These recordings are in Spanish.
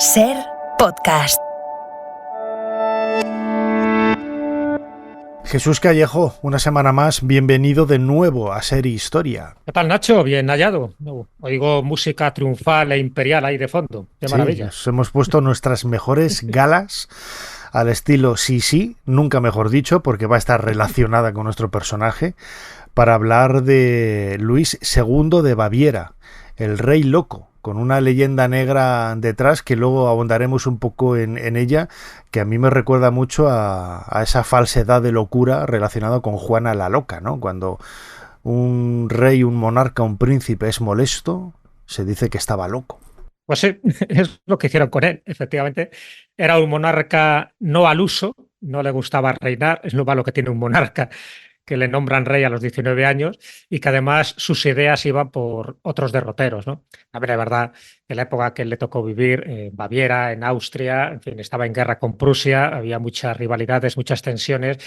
Ser podcast. Jesús Callejo, una semana más, bienvenido de nuevo a Ser Historia. ¿Qué tal, Nacho? Bien hallado. Oigo música triunfal e imperial ahí de fondo. Qué maravilla. Nos hemos puesto nuestras mejores galas al estilo sí, nunca mejor dicho, porque va a estar relacionada con nuestro personaje, para hablar de Luis II de Baviera, el rey loco, con una leyenda negra detrás que luego abondaremos un poco en ella, que a mí me recuerda mucho a esa falsedad de locura relacionada con Juana la Loca, ¿no? Cuando un rey, un monarca, un príncipe es molesto, se dice que estaba loco. Pues sí, es lo que hicieron con él, efectivamente. Era un monarca no al uso, no le gustaba reinar, es lo malo que tiene un monarca, que le nombran rey a los 19 años y que además sus ideas iban por otros derroteros, ¿no? A ver, la verdad, en la época que le tocó vivir, en Baviera, en Austria, en fin, estaba en guerra con Prusia, había muchas rivalidades, muchas tensiones,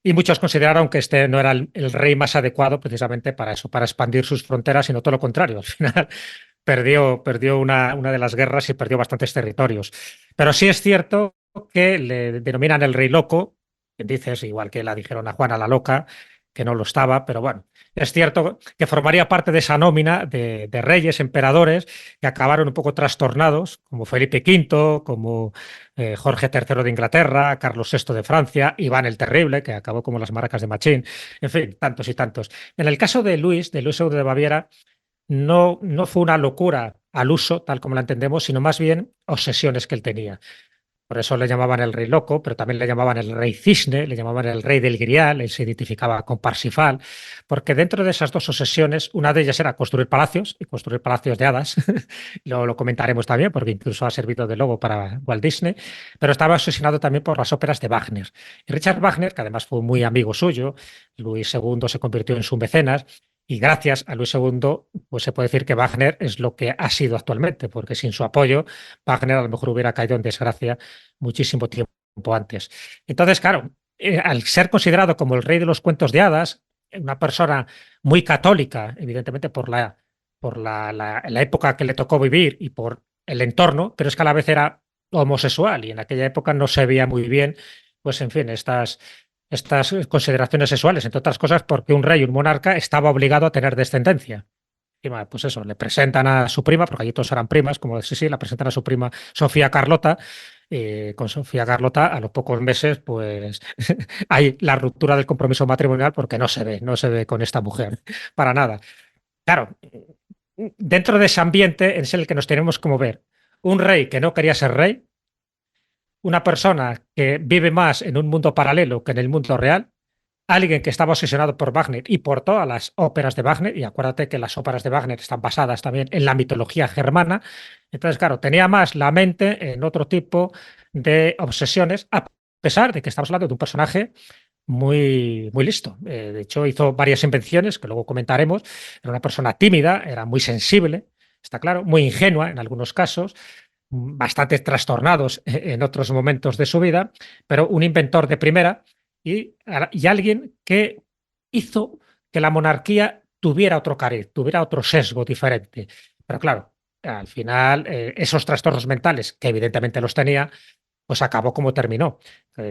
y muchos consideraron que este no era el rey más adecuado precisamente para eso, para expandir sus fronteras, sino todo lo contrario. Al final perdió una de las guerras y perdió bastantes territorios. Pero sí es cierto que le denominan el rey loco. Dices, igual que la dijeron a Juana la Loca, que no lo estaba, pero bueno, es cierto que formaría parte de esa nómina de reyes, emperadores, que acabaron un poco trastornados, como Felipe V, como Jorge III de Inglaterra, Carlos VI de Francia, Iván el Terrible, que acabó como las maracas de Machín, en fin, tantos y tantos. En el caso de Luis II de Baviera, no fue una locura al uso, tal como la entendemos, sino más bien obsesiones que él tenía. Por eso le llamaban el rey loco, pero también le llamaban el rey cisne, le llamaban el rey del Grial, él se identificaba con Parsifal, porque dentro de esas dos obsesiones, una de ellas era construir palacios, y construir palacios de hadas, lo comentaremos también, porque incluso ha servido de logo para Walt Disney, pero estaba obsesionado también por las óperas de Wagner. Y Richard Wagner, que además fue muy amigo suyo, Luis II se convirtió en su mecenas, y gracias a Luis II, pues se puede decir que Wagner es lo que ha sido actualmente, porque sin su apoyo, Wagner a lo mejor hubiera caído en desgracia muchísimo tiempo antes. Entonces, claro, al ser considerado como el rey de los cuentos de hadas, una persona muy católica, evidentemente la época que le tocó vivir y por el entorno, pero es que a la vez era homosexual y en aquella época no se veía muy bien, pues en fin, estas consideraciones sexuales, entre otras cosas, porque un rey, un monarca, estaba obligado a tener descendencia. Pues eso, le presentan a su prima, porque allí todos eran primas, como sí, la presentan a su prima Sofía Carlota. Con Sofía Carlota, a los pocos meses, pues hay la ruptura del compromiso matrimonial porque no se ve con esta mujer, para nada. Claro, dentro de ese ambiente es el que nos tenemos como ver. Un rey que no quería ser rey, una persona que vive más en un mundo paralelo que en el mundo real, alguien que estaba obsesionado por Wagner y por todas las óperas de Wagner, y acuérdate que las óperas de Wagner están basadas también en la mitología germana. Entonces, claro, tenía más la mente en otro tipo de obsesiones, a pesar de que estamos hablando de un personaje muy listo. De hecho, hizo varias invenciones que luego comentaremos. Era una persona tímida, era muy sensible, está claro, muy ingenua en algunos casos, bastante trastornados en otros momentos de su vida, pero un inventor de primera y alguien que hizo que la monarquía tuviera otro cariz, tuviera otro sesgo diferente. Pero claro, al final esos trastornos mentales, que evidentemente los tenía, pues acabó como terminó,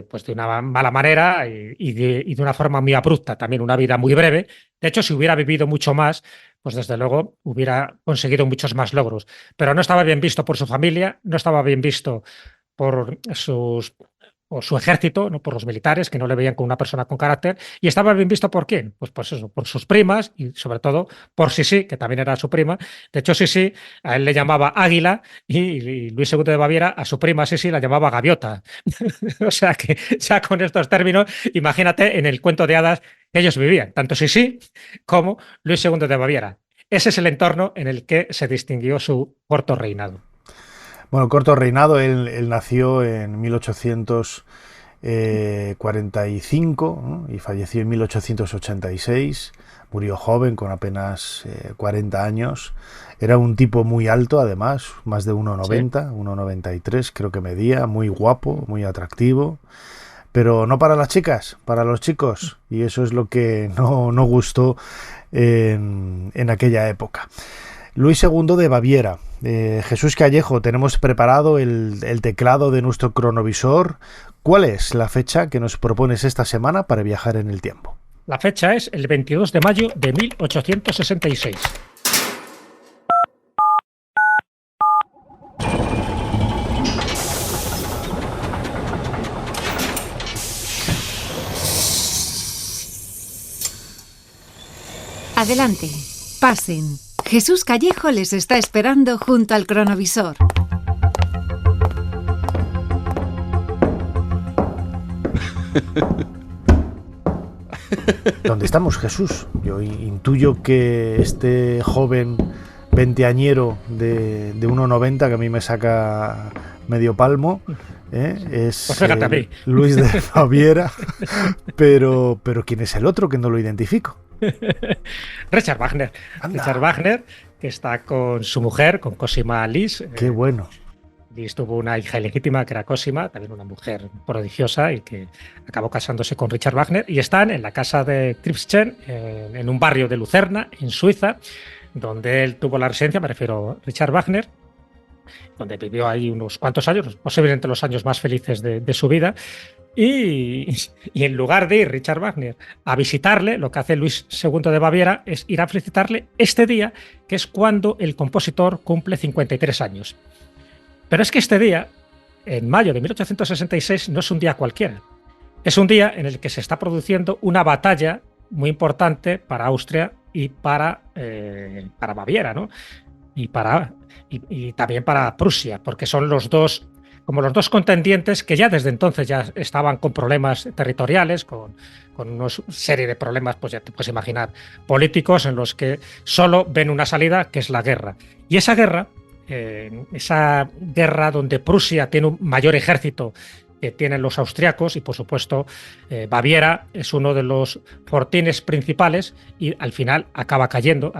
pues de una mala manera y de una forma muy abrupta, también una vida muy breve. De hecho, si hubiera vivido mucho más, pues desde luego hubiera conseguido muchos más logros. Pero no estaba bien visto por su familia, no estaba bien visto por por su ejército, ¿no? Por los militares, que no le veían como una persona con carácter, y estaba bien visto por quién, pues eso, por sus primas y sobre todo por Sisi, que también era su prima. De hecho, Sisi a él le llamaba Águila y Luis II de Baviera a su prima Sisi la llamaba Gaviota. O sea que ya con estos términos, imagínate en el cuento de hadas que ellos vivían, tanto Sisi como Luis II de Baviera. Ese es el entorno en el que se distinguió su corto reinado. Bueno, corto reinado, él nació en 1845, ¿no? Y falleció en 1886, murió joven, con apenas 40 años. Era un tipo muy alto, además, más de 1,90, sí. 1,93 creo que medía, muy guapo, muy atractivo. Pero no para las chicas, para los chicos, y eso es lo que no gustó en aquella época. Luis II de Baviera. Jesús Callejo, tenemos preparado el teclado de nuestro cronovisor. ¿Cuál es la fecha que nos propones esta semana para viajar en el tiempo? La fecha es el 22 de mayo de 1866. Adelante, pasen. Jesús Callejo les está esperando junto al cronovisor. ¿Dónde estamos, Jesús? Yo intuyo que este joven veinteañero de 1,90 que a mí me saca medio palmo, es pues Luis de Baviera, pero ¿quién es el otro que no lo identifico? Richard Wagner. Anda. Richard Wagner, que está con su mujer, con Cosima Lis. Qué bueno. Lis tuvo una hija ilegítima que era Cosima, también una mujer prodigiosa y que acabó casándose con Richard Wagner. Y están en la casa de Tribschen, en un barrio de Lucerna, en Suiza, donde él tuvo la residencia, me refiero a Richard Wagner, donde vivió ahí unos cuantos años, posiblemente los años más felices de su vida. Y en lugar de ir Richard Wagner a visitarle, lo que hace Luis II de Baviera es ir a felicitarle este día, que es cuando el compositor cumple 53 años. Pero es que este día, en mayo de 1866, no es un día cualquiera. Es un día en el que se está produciendo una batalla muy importante para Austria y para Baviera, ¿no? Y también para Prusia, porque son los dos contendientes que ya desde entonces ya estaban con problemas territoriales, con una serie de problemas, pues ya te puedes imaginar, políticos en los que solo ven una salida, que es la guerra. Y esa guerra donde Prusia tiene un mayor ejército que tienen los austriacos y, por supuesto, Baviera es uno de los fortines principales y al final acaba cayendo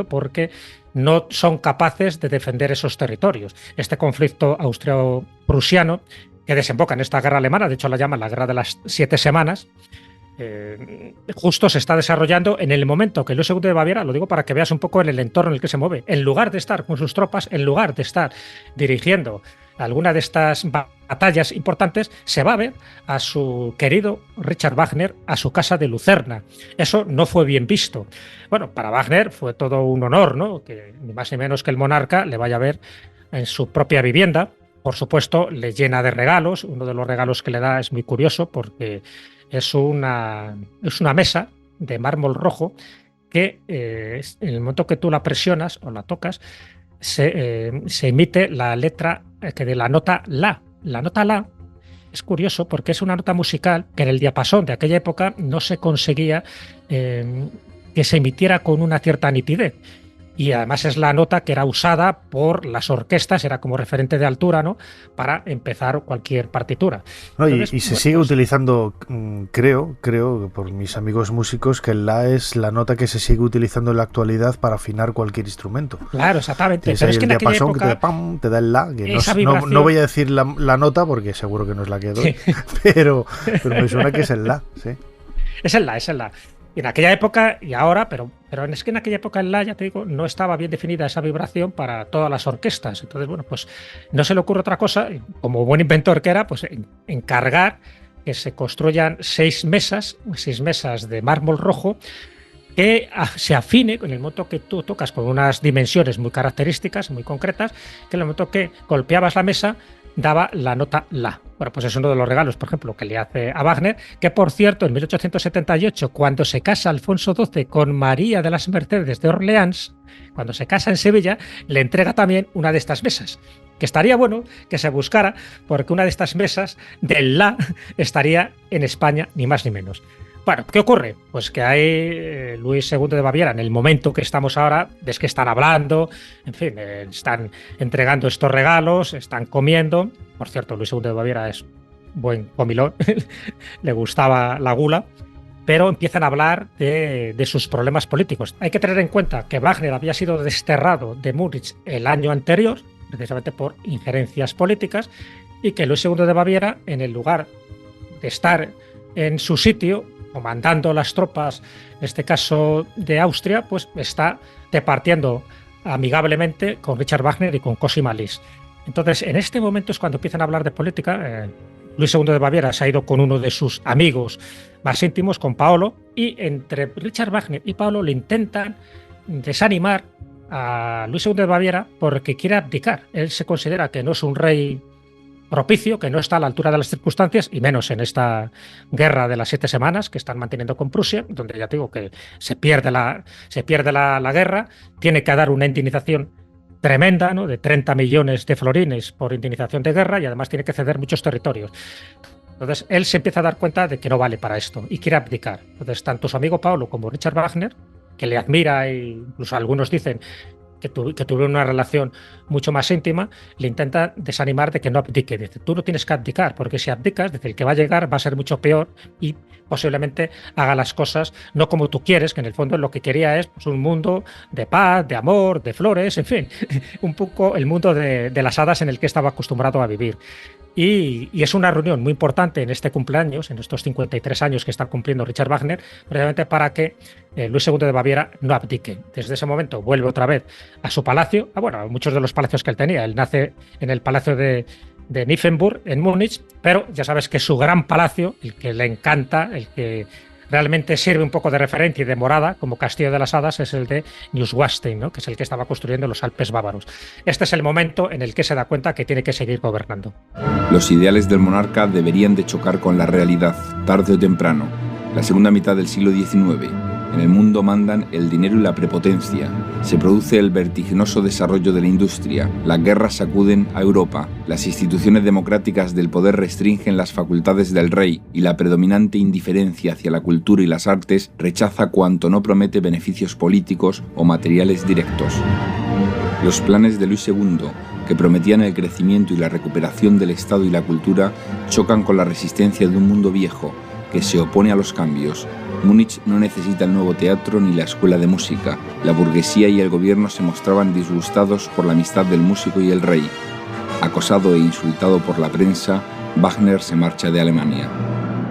porque no son capaces de defender esos territorios. Este conflicto austro-prusiano que desemboca en esta guerra alemana, de hecho la llaman la Guerra de las 7 Semanas, justo se está desarrollando en el momento que Luis II de Baviera, lo digo para que veas un poco en el entorno en el que se mueve, en lugar de estar con sus tropas, en lugar de estar dirigiendo alguna de estas batallas importantes, se va a ver a su querido Richard Wagner a su casa de Lucerna. Eso no fue bien visto. Bueno, para Wagner fue todo un honor, ¿no? Que ni más ni menos que el monarca le vaya a ver en su propia vivienda. Por supuesto, le llena de regalos. Uno de los regalos que le da es muy curioso porque es una mesa de mármol rojo que en el momento que tú la presionas o la tocas, se emite la letra de la nota La. La nota La es curioso porque es una nota musical que en el diapasón de aquella época no se conseguía que se emitiera con una cierta nitidez. Y además es la nota que era usada por las orquestas, era como referente de altura, ¿no? Para empezar cualquier partitura. No, entonces, y se sigue utilizando, creo, por mis amigos músicos, que el La es la nota que se sigue utilizando en la actualidad para afinar cualquier instrumento. Claro, exactamente. Pero es que en aquella época que te da el La, que no voy a decir la nota porque seguro que no es la que doy, sí. pero me suena que es el La, sí. Es el La. Y en aquella época y ahora, pero es que en aquella época el La, ya te digo, no estaba bien definida esa vibración para todas las orquestas. Entonces, bueno, pues no se le ocurre otra cosa, como buen inventor que era, pues encargar que se construyan 6 mesas de mármol rojo que se afine en el momento que tú tocas con unas dimensiones muy características, muy concretas, que en el momento que golpeabas la mesa daba la nota La. Bueno, pues es uno de los regalos, por ejemplo, que le hace a Wagner, que por cierto, en 1878, cuando se casa Alfonso XII con María de las Mercedes de Orleans, cuando se casa en Sevilla, le entrega también una de estas mesas, que estaría bueno que se buscara, porque una de estas mesas del La estaría en España, ni más ni menos. Bueno, ¿qué ocurre? Pues que hay Luis II de Baviera, en el momento que estamos ahora, ves que están hablando, en fin, están entregando estos regalos, están comiendo. Por cierto, Luis II de Baviera es buen comilón, le gustaba la gula, pero empiezan a hablar de sus problemas políticos. Hay que tener en cuenta que Wagner había sido desterrado de Múnich el año anterior, precisamente por injerencias políticas, y que Luis II de Baviera, en el lugar de estar en su sitio, comandando las tropas, en este caso de Austria, pues está departiendo amigablemente con Richard Wagner y con Cosima Lis. Entonces, en este momento es cuando empiezan a hablar de política. Luis II de Baviera se ha ido con uno de sus amigos más íntimos, con Paolo, y entre Richard Wagner y Paolo le intentan desanimar a Luis II de Baviera porque quiere abdicar. Él se considera que no es un rey propicio, que no está a la altura de las circunstancias, y menos en esta guerra de las 7 semanas que están manteniendo con Prusia, donde ya te digo que se pierde la guerra, tiene que dar una indemnización tremenda, ¿no?, de 30 millones de florines por indemnización de guerra, y además tiene que ceder muchos territorios. Entonces él se empieza a dar cuenta de que no vale para esto y quiere abdicar. Entonces tanto su amigo Paolo como Richard Wagner, que le admira, e incluso algunos dicen que tuvieron una relación mucho más íntima, le intenta desanimar de que no abdique. Dice, tú no tienes que abdicar, porque si abdicas, dice, el que va a llegar va a ser mucho peor y posiblemente haga las cosas no como tú quieres, que en el fondo lo que quería es, pues, un mundo de paz, de amor, de flores, en fin, un poco el mundo de las hadas en el que estaba acostumbrado a vivir. Y es una reunión muy importante en este cumpleaños, en estos 53 años que está cumpliendo Richard Wagner, precisamente para que Luis II de Baviera no abdique. Desde ese momento vuelve otra vez a su palacio, a muchos de los palacios que él tenía. Él nace en el palacio de Nymphenburg, en Múnich, pero ya sabes que su gran palacio, el que le encanta, el que realmente sirve un poco de referencia y de morada como Castillo de las Hadas, es el de Neuschwanstein, ¿no?, que es el que estaba construyendo en los Alpes bávaros. Este es el momento en el que se da cuenta que tiene que seguir gobernando. Los ideales del monarca deberían de chocar con la realidad, tarde o temprano. La segunda mitad del siglo XIX. En el mundo mandan el dinero y la prepotencia. Se produce el vertiginoso desarrollo de la industria. Las guerras sacuden a Europa. Las instituciones democráticas del poder restringen las facultades del rey y la predominante indiferencia hacia la cultura y las artes rechaza cuanto no promete beneficios políticos o materiales directos. Los planes de Luis II, que prometían el crecimiento y la recuperación del Estado y la cultura, chocan con la resistencia de un mundo viejo que se opone a los cambios. Múnich no necesita el nuevo teatro ni la escuela de música. La burguesía y el gobierno se mostraban disgustados por la amistad del músico y el rey. Acosado e insultado por la prensa, Wagner se marcha de Alemania.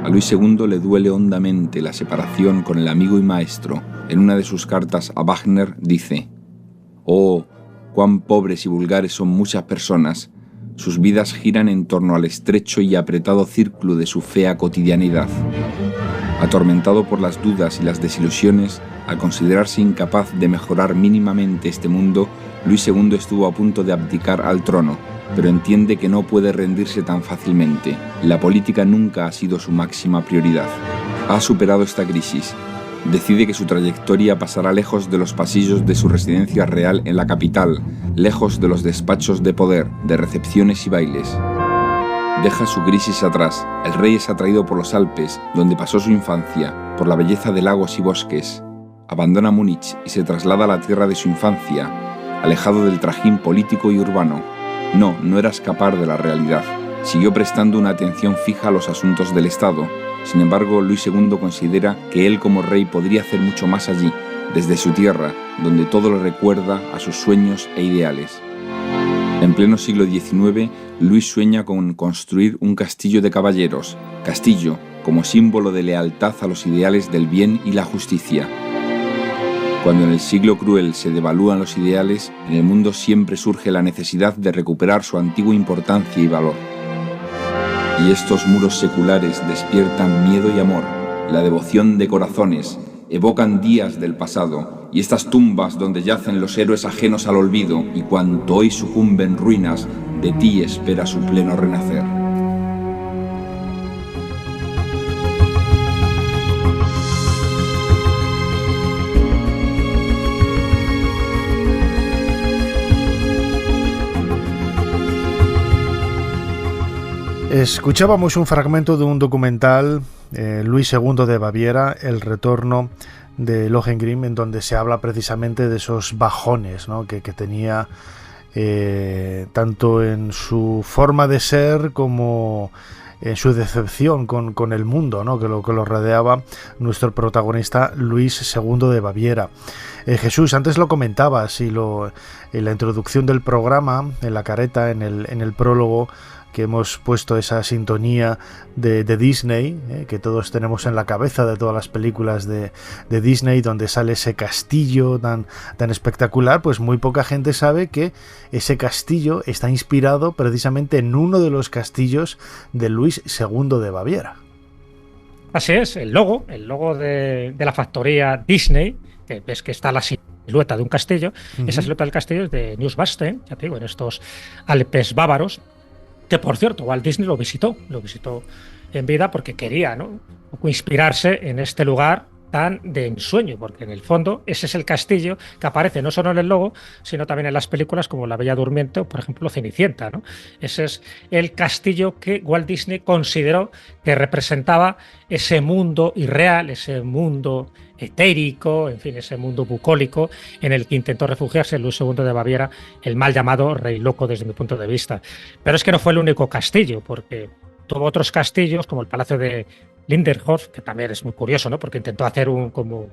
A Luis II le duele hondamente la separación con el amigo y maestro. En una de sus cartas a Wagner dice: «Oh, cuán pobres y vulgares son muchas personas. Sus vidas giran en torno al estrecho y apretado círculo de su fea cotidianidad». Atormentado por las dudas y las desilusiones, al considerarse incapaz de mejorar mínimamente este mundo, Luis II estuvo a punto de abdicar al trono, pero entiende que no puede rendirse tan fácilmente. La política nunca ha sido su máxima prioridad. Ha superado esta crisis. Decide que su trayectoria pasará lejos de los pasillos de su residencia real en la capital, lejos de los despachos de poder, de recepciones y bailes. Deja su crisis atrás. El rey es atraído por los Alpes, donde pasó su infancia, por la belleza de lagos y bosques. Abandona Múnich y se traslada a la tierra de su infancia, alejado del trajín político y urbano. No era escapar de la realidad. Siguió prestando una atención fija a los asuntos del Estado. Sin embargo, Luis II considera que él como rey podría hacer mucho más allí, desde su tierra, donde todo le recuerda a sus sueños e ideales. En pleno siglo XIX, Luis sueña con construir un castillo de caballeros, castillo como símbolo de lealtad a los ideales del bien y la justicia. Cuando en el siglo cruel se devalúan los ideales, en el mundo siempre surge la necesidad de recuperar su antigua importancia y valor. Y estos muros seculares despiertan miedo y amor, la devoción de corazones, evocan días del pasado, y estas tumbas donde yacen los héroes ajenos al olvido, y cuanto hoy sucumbe en ruinas, de ti espera su pleno renacer. Escuchábamos un fragmento de un documental, Luis II de Baviera, El retorno de Lohengrin, en donde se habla precisamente de esos bajones, ¿no?, que tenía tanto en su forma de ser como en su decepción con el mundo, ¿no?, que lo rodeaba nuestro protagonista Luis II de Baviera. Jesús, antes lo comentabas y lo En la introducción del programa, en la careta, en el prólogo, que hemos puesto esa sintonía de Disney, que todos tenemos en la cabeza de todas las películas de Disney, donde sale ese castillo tan espectacular, pues muy poca gente sabe que ese castillo está inspirado precisamente en uno de los castillos de Luis II de Baviera. Así es, el logo de la factoría Disney, que ves que está la silueta de un castillo, esa silueta del castillo es de Neuschwanstein, ya te digo, en estos Alpes bávaros, que por cierto, Walt Disney lo visitó en vida porque quería, ¿no?, inspirarse en este lugar tan de ensueño, porque en el fondo ese es el castillo que aparece no solo en el logo, sino también en las películas como La Bella Durmiente o, por ejemplo, Cenicienta, ¿no? Ese es el castillo que Walt Disney consideró que representaba ese mundo irreal, ese mundo etérico, en fin, ese mundo bucólico en el que intentó refugiarse Luis II de Baviera, el mal llamado Rey Loco desde mi punto de vista. Pero es que no fue el único castillo, porque tuvo otros castillos como el Palacio de Lindenhof, que también es muy curioso, ¿no?, porque intentó hacer como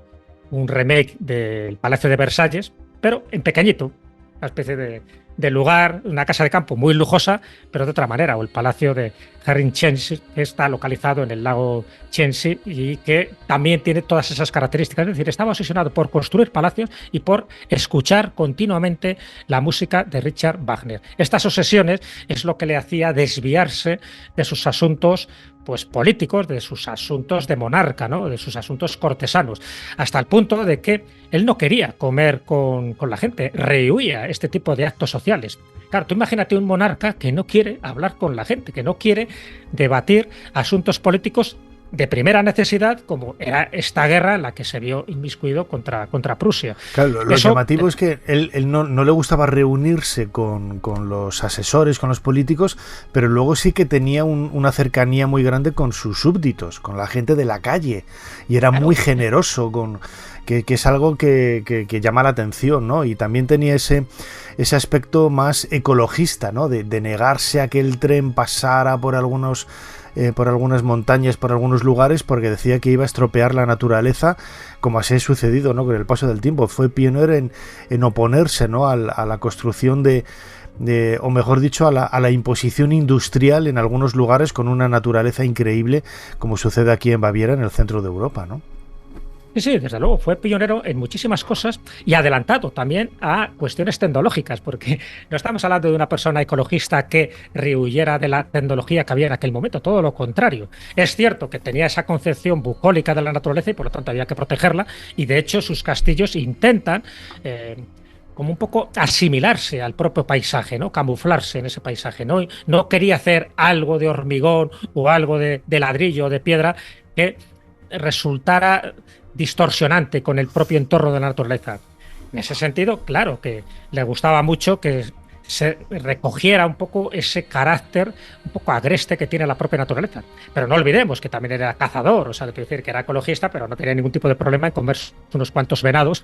un remake del Palacio de Versalles, pero en pequeñito, una especie de lugar, una casa de campo muy lujosa, pero de otra manera, o el Palacio de Herrenchiemsee, que está localizado en el lago Chiemsee y que también tiene todas esas características. Es decir, estaba obsesionado por construir palacios y por escuchar continuamente la música de Richard Wagner. Estas obsesiones es lo que le hacía desviarse de sus asuntos, pues, políticos, de sus asuntos de monarca, ¿no?, de sus asuntos cortesanos, hasta el punto de que él no quería comer con la gente, rehuía este tipo de actos sociales. Claro, tú imagínate un monarca que no quiere hablar con la gente, que no quiere debatir asuntos políticos de primera necesidad, como era esta guerra en la que se vio inmiscuido contra Prusia. Claro, lo llamativo es que él no le gustaba reunirse con los asesores, con los políticos, pero luego sí que tenía una cercanía muy grande con sus súbditos, con la gente de la calle, y era muy generoso, que es algo que llama la atención, ¿no? Y también tenía ese aspecto más ecologista, ¿no?, de negarse a que el tren pasara por algunas montañas, por algunos lugares, porque decía que iba a estropear la naturaleza, como así ha sucedido, ¿no?, con el paso del tiempo. Fue pionero en oponerse, ¿no?, a la construcción o mejor dicho, a la imposición industrial en algunos lugares con una naturaleza increíble, como sucede aquí en Baviera, en el centro de Europa, ¿no? Sí, desde luego, fue pionero en muchísimas cosas y adelantado también a cuestiones tecnológicas, porque no estamos hablando de una persona ecologista que rehuyera de la tecnología que había en aquel momento, todo lo contrario. Es cierto que tenía esa concepción bucólica de la naturaleza y por lo tanto había que protegerla, y de hecho sus castillos intentan como un poco asimilarse al propio paisaje, ¿no?, camuflarse en ese paisaje. No quería hacer algo de hormigón o algo de ladrillo o de piedra que resultara distorsionante con el propio entorno de la naturaleza. En ese sentido, claro que le gustaba mucho que se recogiera un poco ese carácter un poco agreste que tiene la propia naturaleza. Pero no olvidemos que también era cazador, o sea, quiero decir que era ecologista, pero no tenía ningún tipo de problema en comer unos cuantos venados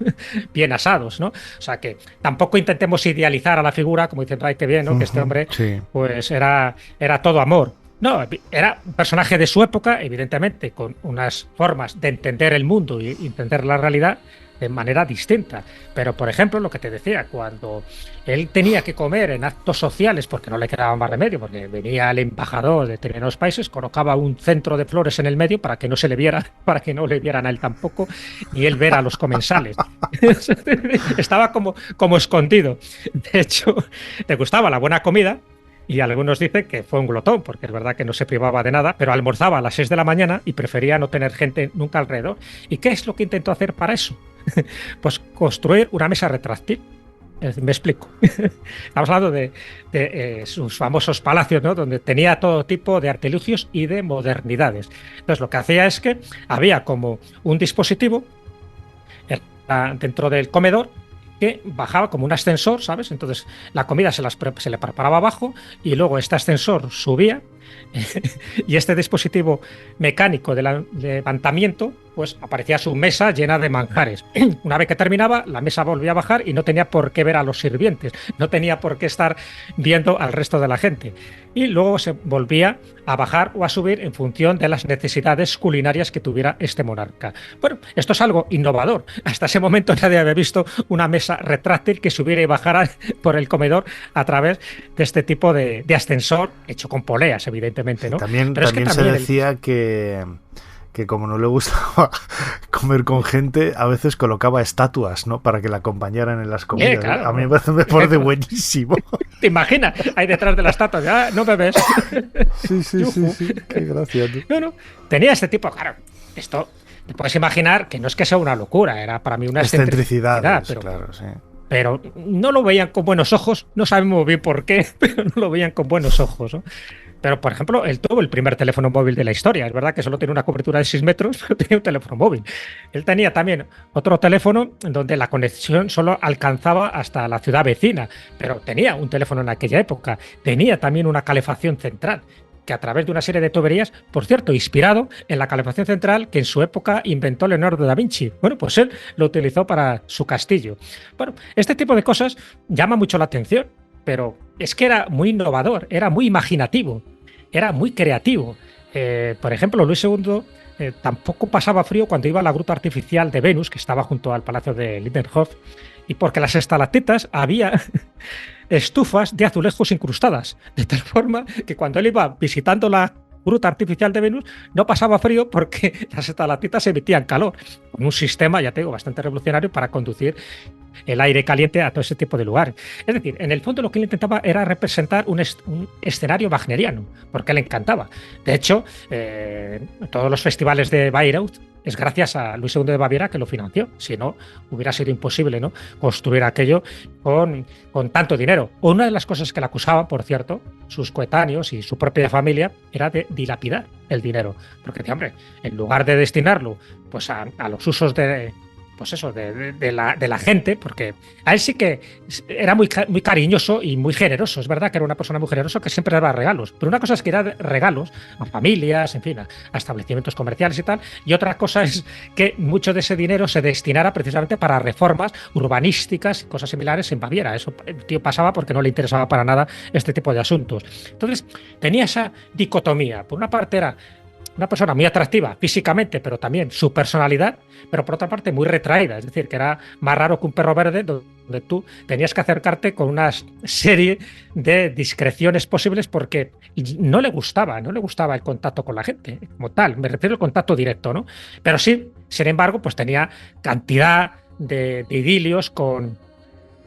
bien asados, ¿no? O sea, que tampoco intentemos idealizar a la figura, como dicen, ay, qué bien, ¿no?, que este hombre, sí, pues era todo amor. No, era un personaje de su época, evidentemente, con unas formas de entender el mundo y entender la realidad de manera distinta. Pero, por ejemplo, lo que te decía, cuando él tenía que comer en actos sociales, porque no le quedaba más remedio, porque venía el embajador de determinados países, colocaba un centro de flores en el medio para que no se le viera, para que no le vieran a él tampoco, y él ver a los comensales. Estaba como escondido. De hecho, le gustaba la buena comida, y algunos dicen que fue un glotón, porque es verdad que no se privaba de nada, pero almorzaba a las 6 de la mañana y prefería no tener gente nunca alrededor. ¿Y qué es lo que intentó hacer para eso? Pues construir una mesa retráctil. Me explico. Estamos hablando de sus famosos palacios, ¿no?, donde tenía todo tipo de artilugios y de modernidades. Entonces, lo que hacía es que había como un dispositivo dentro del comedor que bajaba como un ascensor, ¿sabes? Entonces la comida se le preparaba abajo y luego este ascensor subía Y este dispositivo mecánico de levantamiento, pues aparecía su mesa llena de manjares. Una vez que terminaba, la mesa volvía a bajar y no tenía por qué ver a los sirvientes, no tenía por qué estar viendo al resto de la gente. Y luego se volvía a bajar o a subir en función de las necesidades culinarias que tuviera este monarca. Bueno, esto es algo innovador. Hasta ese momento nadie había visto una mesa retráctil que subiera y bajara por el comedor a través de este tipo de ascensor hecho con poleas, evidentemente, ¿no? También también se decía que como no le gustaba comer con gente, a veces colocaba estatuas, ¿no? Para que la acompañaran en las comidas. Claro. A mí me parece buenísimo. ¿Te imaginas? Ahí detrás de la estatua, ya no me ves. Sí. Qué gracia. No. Tenía este tipo, claro. Esto te puedes imaginar que no es que sea una locura, era para mí una excentricidad. Pero, claro, sí. Pero no lo veían con buenos ojos, no sabemos bien por qué, pero no lo veían con buenos ojos, ¿no? Pero, por ejemplo, él tuvo el primer teléfono móvil de la historia. Es verdad que solo tiene una cobertura de 6 metros, pero tenía un teléfono móvil. Él tenía también otro teléfono donde la conexión solo alcanzaba hasta la ciudad vecina, pero tenía un teléfono en aquella época. Tenía también una calefacción central, que a través de una serie de tuberías, por cierto, inspirado en la calefacción central que en su época inventó Leonardo da Vinci. Bueno, pues él lo utilizó para su castillo. Bueno, este tipo de cosas llama mucho la atención, pero es que era muy innovador, era muy imaginativo, era muy creativo. Por ejemplo, Luis II tampoco pasaba frío cuando iba a la gruta artificial de Venus, que estaba junto al palacio de Lindenhof, y porque las estalactitas había estufas de azulejos incrustadas, de tal forma que cuando él iba visitando la gruta artificial de Venus no pasaba frío porque las estalactitas emitían calor. Un sistema, ya te digo, bastante revolucionario para conducir el aire caliente a todo ese tipo de lugares. Es decir, en el fondo lo que él intentaba era representar un escenario wagneriano, porque le encantaba. De hecho, todos los festivales de Bayreuth es gracias a Luis II de Baviera que lo financió. Si no, hubiera sido imposible, ¿no?, construir aquello con tanto dinero. Una de las cosas que le acusaban, por cierto, sus coetáneos y su propia familia, era de dilapidar el dinero. Porque, hombre, en lugar de destinarlo pues a los usos de la gente, porque a él sí que era muy cariñoso y muy generoso. Es verdad que era una persona muy generosa que siempre daba regalos, pero una cosa es que era regalos a familias, en fin, a establecimientos comerciales y tal, y otra cosa es que mucho de ese dinero se destinara precisamente para reformas urbanísticas y cosas similares en Baviera. Eso el tío pasaba porque no le interesaba para nada este tipo de asuntos. Entonces tenía esa dicotomía. Por una parte era una persona muy atractiva físicamente, pero también su personalidad, pero por otra parte muy retraída, es decir, que era más raro que un perro verde, donde tú tenías que acercarte con una serie de discreciones posibles porque no le gustaba el contacto con la gente, como tal, me refiero al contacto directo, ¿no? Pero sí, sin embargo, pues tenía cantidad de idilios con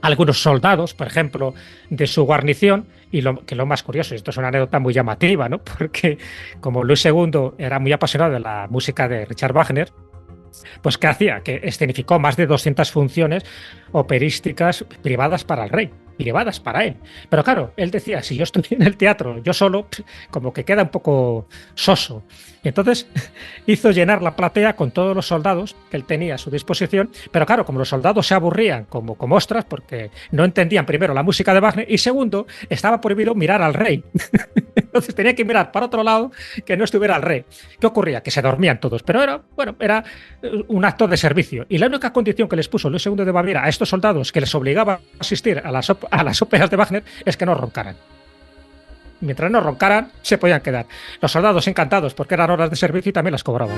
algunos soldados, por ejemplo, de su guarnición, y lo más curioso, y esto es una anécdota muy llamativa, ¿no?, porque como Luis II era muy apasionado de la música de Richard Wagner, pues ¿qué hacía? Que escenificó más de 200 funciones operísticas privadas para el rey, privadas para él. Pero claro, él decía, si yo estoy en el teatro, yo solo, como que queda un poco soso. Y entonces hizo llenar la platea con todos los soldados que él tenía a su disposición, pero claro, como los soldados se aburrían como ostras, porque no entendían primero la música de Wagner, y segundo, estaba prohibido mirar al rey. Entonces tenía que mirar para otro lado que no estuviera el rey. ¿Qué ocurría? Que se dormían todos, pero era un acto de servicio. Y la única condición que les puso Luis II de Baviera a estos soldados, que les obligaba a asistir a las óperas de Wagner, es que no roncaran. Mientras no roncaran, se podían quedar. Los soldados encantados porque eran horas de servicio y también las cobraban.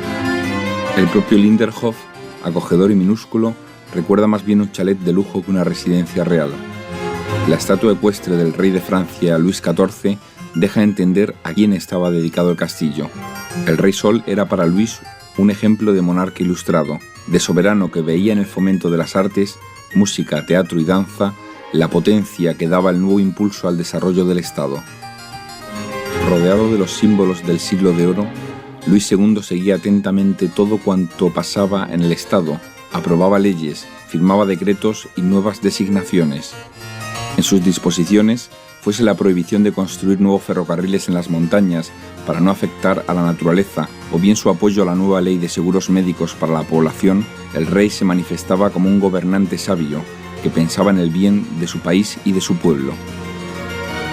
El propio Lindenhof, acogedor y minúsculo, recuerda más bien un chalet de lujo que una residencia real. La estatua ecuestre del rey de Francia, Luis XIV, deja entender a quién estaba dedicado el castillo. El Rey Sol era para Luis un ejemplo de monarca ilustrado, de soberano que veía en el fomento de las artes, música, teatro y danza, la potencia que daba el nuevo impulso al desarrollo del Estado. Rodeado de los símbolos del siglo de oro, Luis II seguía atentamente todo cuanto pasaba en el Estado, aprobaba leyes, firmaba decretos y nuevas designaciones. En sus disposiciones, fuese la prohibición de construir nuevos ferrocarriles en las montañas para no afectar a la naturaleza, o bien su apoyo a la nueva ley de seguros médicos para la población, el rey se manifestaba como un gobernante sabio que pensaba en el bien de su país y de su pueblo.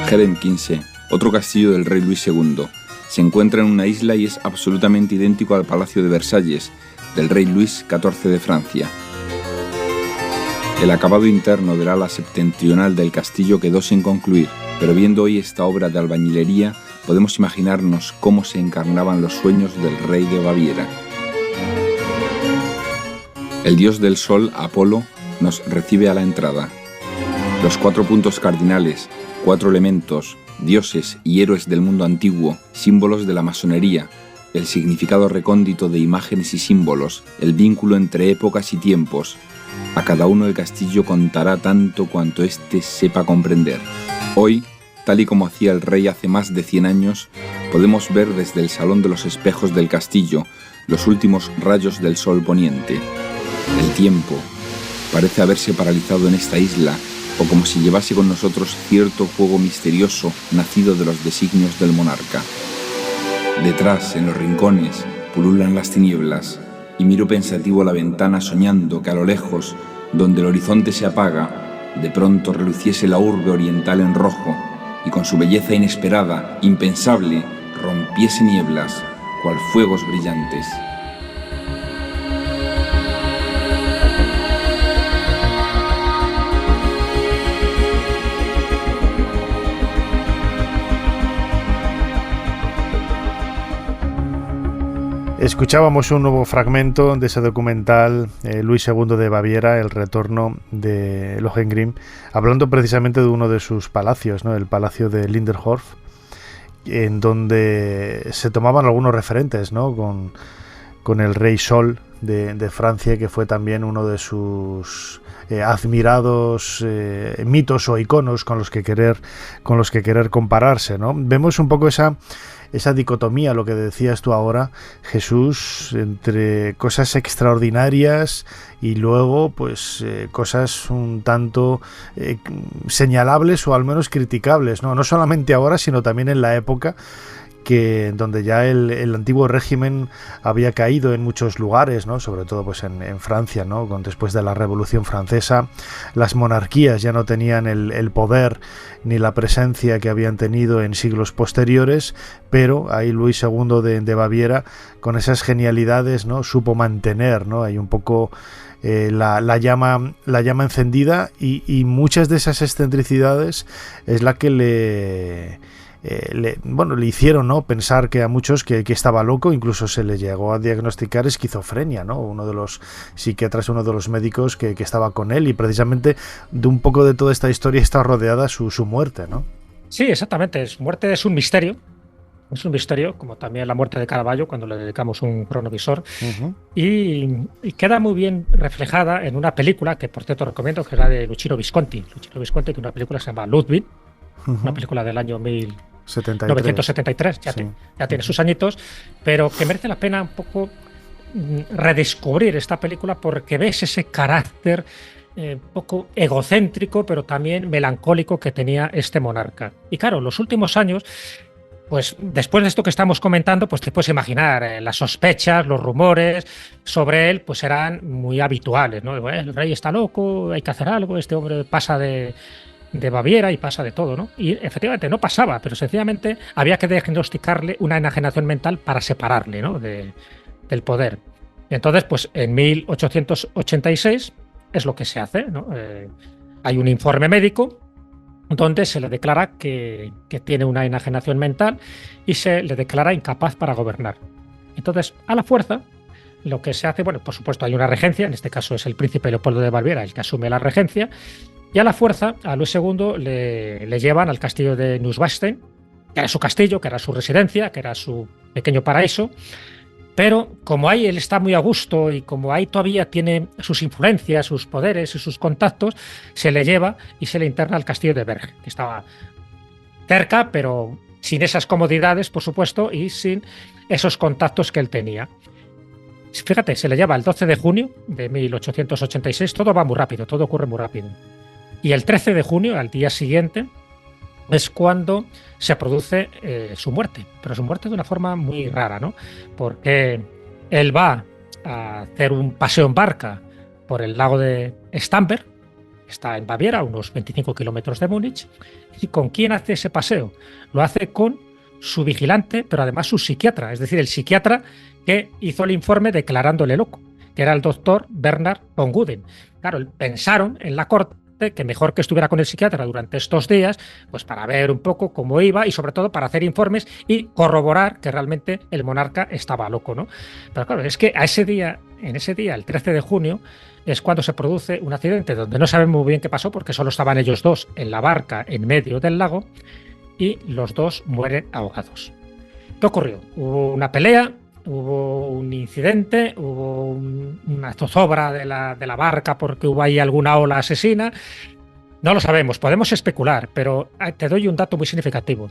Herrenchiemsee, otro castillo del rey Luis II, Se encuentra en una isla y es absolutamente idéntico al Palacio de Versalles, del rey Luis XIV de Francia. El acabado interno del ala septentrional del castillo quedó sin concluir, pero viendo hoy esta obra de albañilería, podemos imaginarnos cómo se encarnaban los sueños del rey de Baviera. El dios del sol, Apolo, nos recibe a la entrada. Los 4 puntos cardinales, 4 elementos, dioses y héroes del mundo antiguo, símbolos de la masonería, el significado recóndito de imágenes y símbolos, el vínculo entre épocas y tiempos. A cada uno el castillo contará tanto cuanto éste sepa comprender. Hoy, tal y como hacía el rey hace más de 100 años, podemos ver desde el Salón de los Espejos del castillo los últimos rayos del sol poniente. El tiempo parece haberse paralizado en esta isla, o como si llevase con nosotros cierto fuego misterioso nacido de los designios del monarca. Detrás, en los rincones, pululan las tinieblas, y miro pensativo a la ventana soñando que a lo lejos, donde el horizonte se apaga, de pronto reluciese la urbe oriental en rojo, y con su belleza inesperada, impensable, rompiese nieblas, cual fuegos brillantes. Escuchábamos un nuevo fragmento de ese documental Luis II de Baviera, el retorno de Lohengrin, hablando precisamente de uno de sus palacios, ¿no? El palacio de Lindenhof, en donde se tomaban algunos referentes, ¿no? con el rey Sol de Francia, que fue también uno de sus admirados mitos o iconos con los que querer compararse, ¿no? Vemos un poco esa dicotomía, lo que decías tú ahora, Jesús, entre cosas extraordinarias y luego pues cosas un tanto señalables o al menos criticables, ¿no? No solamente ahora, sino también en la época donde ya el antiguo régimen había caído en muchos lugares, ¿no? Sobre todo pues en Francia, ¿no? Después de la Revolución Francesa, las monarquías ya no tenían el poder ni la presencia que habían tenido en siglos posteriores, pero ahí Luis II de Baviera, con esas genialidades, ¿no? Supo mantener, ¿no? Hay un poco la llama encendida, y muchas de esas excentricidades es la que le hicieron, ¿no? Pensar que a muchos que estaba loco, incluso se le llegó a diagnosticar esquizofrenia, ¿no? Uno de los psiquiatras, uno de los médicos que estaba con él, y precisamente de un poco de toda esta historia está rodeada su muerte, ¿no? Sí, exactamente. Su muerte es un misterio. Es un misterio, como también la muerte de Caravaggio, cuando le dedicamos un cronovisor. Uh-huh. Y queda muy bien reflejada en una película que, por cierto, recomiendo, que es la de Luchino Visconti. Luchino Visconti tiene una película que se llama Ludwig, una película del año 1973, ya tiene sus añitos, pero que merece la pena un poco redescubrir esta película, porque ves ese carácter un poco egocéntrico, pero también melancólico que tenía este monarca. Y claro, los últimos años, pues después de esto que estamos comentando, pues te puedes imaginar, las sospechas, los rumores sobre él, pues eran muy habituales, ¿no? El rey está loco, hay que hacer algo, este hombre pasa de Baviera y pasa de todo, ¿no? Y efectivamente no pasaba, pero sencillamente había que diagnosticarle una enajenación mental para separarle, ¿no? del poder. Y entonces, pues en 1886 es lo que se hace, ¿no? Hay un informe médico donde se le declara que tiene una enajenación mental y se le declara incapaz para gobernar. Entonces, a la fuerza, lo que se hace, bueno, por supuesto hay una regencia, en este caso es el príncipe Leopoldo de Baviera el que asume la regencia, y a la fuerza a Luis II le llevan al castillo de Neuschwanstein, que era su castillo, que era su residencia, que era su pequeño paraíso, pero como ahí él está muy a gusto y como ahí todavía tiene sus influencias, sus poderes y sus contactos, se le lleva y se le interna al castillo de Berg, que estaba cerca, pero sin esas comodidades, por supuesto, y sin esos contactos que él tenía. Fíjate, se le lleva el 12 de junio de 1886, todo va muy rápido, todo ocurre muy rápido. Y el 13 de junio, al día siguiente, es cuando se produce su muerte, pero su muerte de una forma muy rara, ¿no? Porque él va a hacer un paseo en barca por el lago de Starnberg, que está en Baviera, a unos 25 kilómetros de Múnich. ¿Y con quién hace ese paseo? Lo hace con su vigilante, pero además su psiquiatra, es decir, el psiquiatra que hizo el informe declarándole loco, que era el doctor Bernard von Guden. Claro, pensaron en la corte que mejor que estuviera con el psiquiatra durante estos días, pues para ver un poco cómo iba y sobre todo para hacer informes y corroborar que realmente el monarca estaba loco, ¿no? Pero claro, es que en ese día, el 13 de junio, es cuando se produce un accidente donde no saben muy bien qué pasó porque solo estaban ellos dos en la barca en medio del lago y los dos mueren ahogados. ¿Qué ocurrió? Hubo una pelea, hubo un incidente, hubo una zozobra de la barca porque hubo ahí alguna ola asesina. No lo sabemos, podemos especular, pero te doy un dato muy significativo.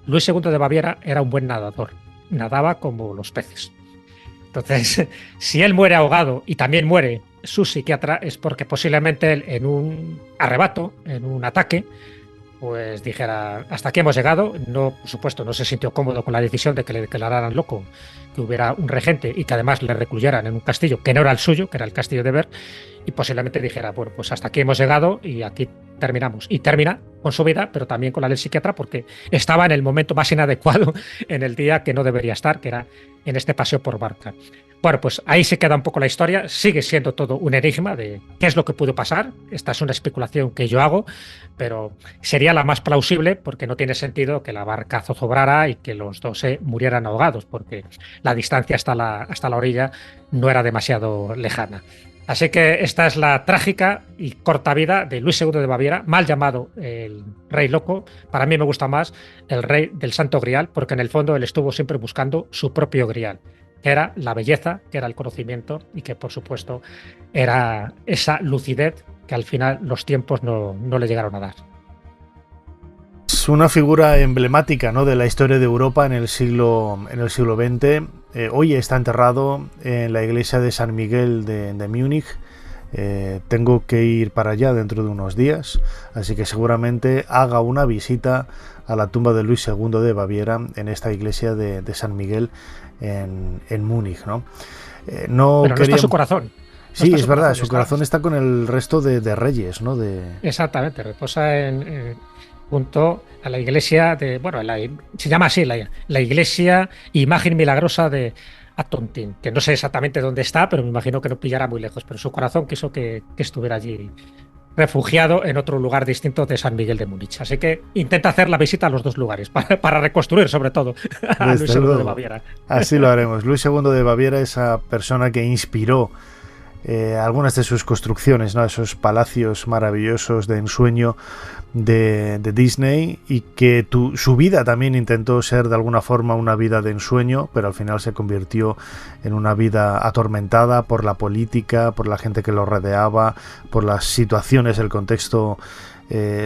Luis II de Baviera era un buen nadador, nadaba como los peces. Entonces, si él muere ahogado y también muere su psiquiatra, es porque posiblemente él, en un arrebato, en un ataque, pues dijera, hasta aquí hemos llegado. No, por supuesto, no se sintió cómodo con la decisión de que le declararan loco, que hubiera un regente y que además le recluyeran en un castillo que no era el suyo, que era el castillo de Ver, y posiblemente dijera, bueno, pues hasta aquí hemos llegado y aquí terminamos. Y termina con su vida, pero también con la del psiquiatra, porque estaba en el momento más inadecuado, en el día que no debería estar, que era en este paseo por barca. Bueno, pues ahí se queda un poco la historia. Sigue siendo todo un enigma de qué es lo que pudo pasar. Esta es una especulación que yo hago, pero sería la más plausible porque no tiene sentido que la barca zozobrara y que los dos se murieran ahogados, porque la distancia hasta la orilla no era demasiado lejana. Así que esta es la trágica y corta vida de Luis II de Baviera, mal llamado el Rey Loco. Para mí me gusta más el Rey del Santo Grial, porque en el fondo él estuvo siempre buscando su propio Grial, que era la belleza, que era el conocimiento y que, por supuesto, era esa lucidez que al final los tiempos no le llegaron a dar. Es una figura emblemática, ¿no?, de la historia de Europa en el siglo XX. Hoy está enterrado en la iglesia de San Miguel de Múnich. Tengo que ir para allá dentro de unos días, así que seguramente haga una visita a la tumba de Luis II de Baviera en esta iglesia de San Miguel en Múnich, ¿no? Pero no está su corazón. Sí, es verdad, su corazón está con el resto de reyes, ¿no? Exactamente, reposa junto a la iglesia de, bueno, se llama así, la iglesia Imagen Milagrosa de Atontin, que no sé exactamente dónde está, pero me imagino que no pillará muy lejos, pero su corazón quiso que estuviera allí refugiado en otro lugar distinto de San Miguel de Múnich. Así que intenta hacer la visita a los dos lugares, para reconstruir sobre todo a Luis II de Baviera. Así lo haremos. Luis II de Baviera, esa persona que inspiró algunas de sus construcciones, ¿no?, esos palacios maravillosos de ensueño de Disney, y que su vida también intentó ser de alguna forma una vida de ensueño, pero al final se convirtió en una vida atormentada por la política, por la gente que lo rodeaba, por las situaciones, el contexto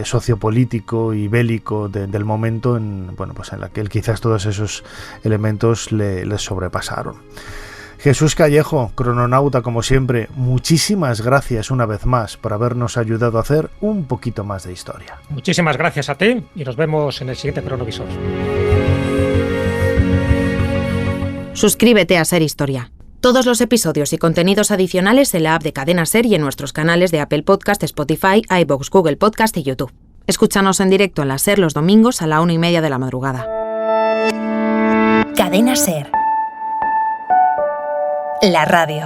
sociopolítico y bélico del momento, en la que quizás todos esos elementos le sobrepasaron. Jesús Callejo, crononauta como siempre, muchísimas gracias una vez más por habernos ayudado a hacer un poquito más de historia. Muchísimas gracias a ti y nos vemos en el siguiente Cronovisor. Suscríbete a Ser Historia. Todos los episodios y contenidos adicionales en la app de Cadena Ser y en nuestros canales de Apple Podcast, Spotify, iVoox, Google Podcast y YouTube. Escúchanos en directo en la Ser los domingos a la 1:30 de la madrugada. Cadena Ser. La radio.